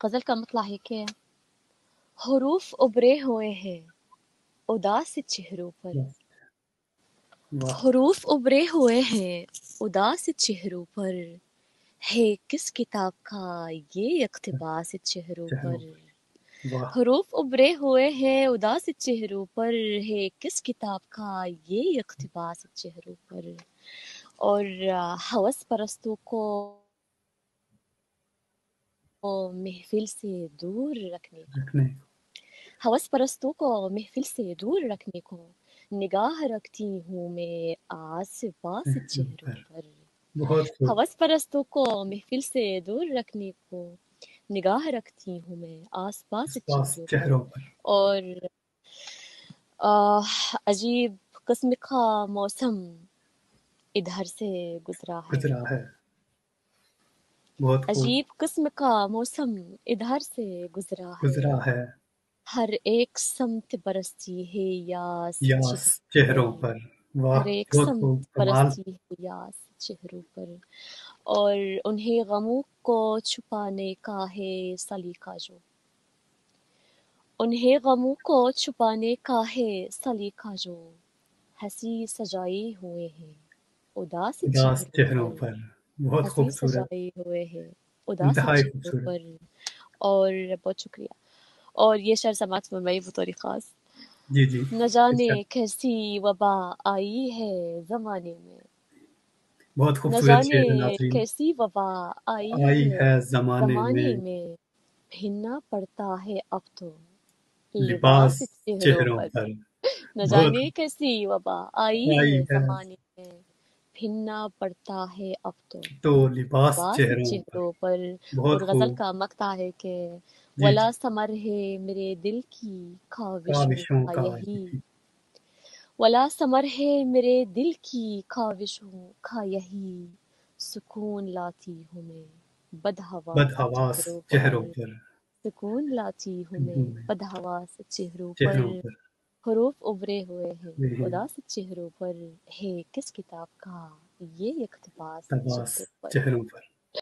غزل کا مطلع ہے کہ حروف ابھرے ہوئے ہیں اداس چہروں پر، واہ حروف ابھرے ہوئے ہیں اداس چہروں پر، ہے کس کتاب کا یہ اقتباس چہروں پر، چہروں واہ حروف ابھرے ہوئے ہیں اداس چہروں پر، ہے کس کتاب کا یہ اقتباس چہروں پر۔ اور ہوس پرستوں کو محفل سے دور رکھنے کو، رکھنے ہوس پرستوں کو محفل سے دور رکھنے کو، نگاہ رکھتی ہوں میں آس پاس چہروں پر پر، بہت خوب ہوس پرستوں کو محفل سے دور رکھنے کو، نگاہ رکھتی ہوں میں آس پاس پاس چہروں پر۔ چہروں پر اور عجیب قسم کا موسم ادھر سے گزرا ہے، گزرا ہے بہت خوب عجیب قسم کا موسم ادھر سے گزرا ہے، گزرا ہے ہر ایک سمت برستی ہے یاس یاس چہروں پر، چہروں پر واہ ہر ایک بہت خوب سمت کمال برستی ہے یاس چہروں پر، اور انہیں غموں کو چھپانے کا ہے سلیقہ جو، انہیں غموں کو چھپانے کا ہے سلیقہ جو، ہنسی سجائے ہوئے ہیں اداس اداس چہروں چہروں پر، پر بہت ہنسی خوبصورت سجائے ہوئے ہیں اداس انتہائی چہروں خوبصورت پر۔ اور بہت شکریہ۔ اور یہ شعر سماعت فرمائی بطور خاص۔ جی جی نہ جانے ارشاد۔ کیسی وبا آئی ہے زمانے میں، بہت نہ خوبصورت جانے شعر ہے ناظرین، کیسی وبا آئی آئی ہے ہے زمانے زمانے میں میں، بھینا پڑتا ہے اب تو لباس لباس چہروں چہروں پر، پر نہ بہت جانے کیسی وبا آئی آئی ہے ہے زمانے میں، بھینا پڑتا ہے اب تو تو لباس لباس چہروں پر چہروں پر۔ اور بہت غزل خوب کا مقطع ہے کہ جی ولا جی ثمر ہے میرے دل کی خواہشوں کاوشوں کا کا یہی، ولا ثمر ہے میرے دل کی خواہشوں کا یہی، سکون لاتی ہوں میں بدحواس بدحواس چہروں پر، چہروں پر سکون لاتی ہوں میں بدحواس چہروں پر، چہروں پر حروف ابھرے ہوئے ہیں یہی اداس چہروں پر، ہے کس کتاب کا یہ اقتباس لباس چہروں پر۔ چہروں پر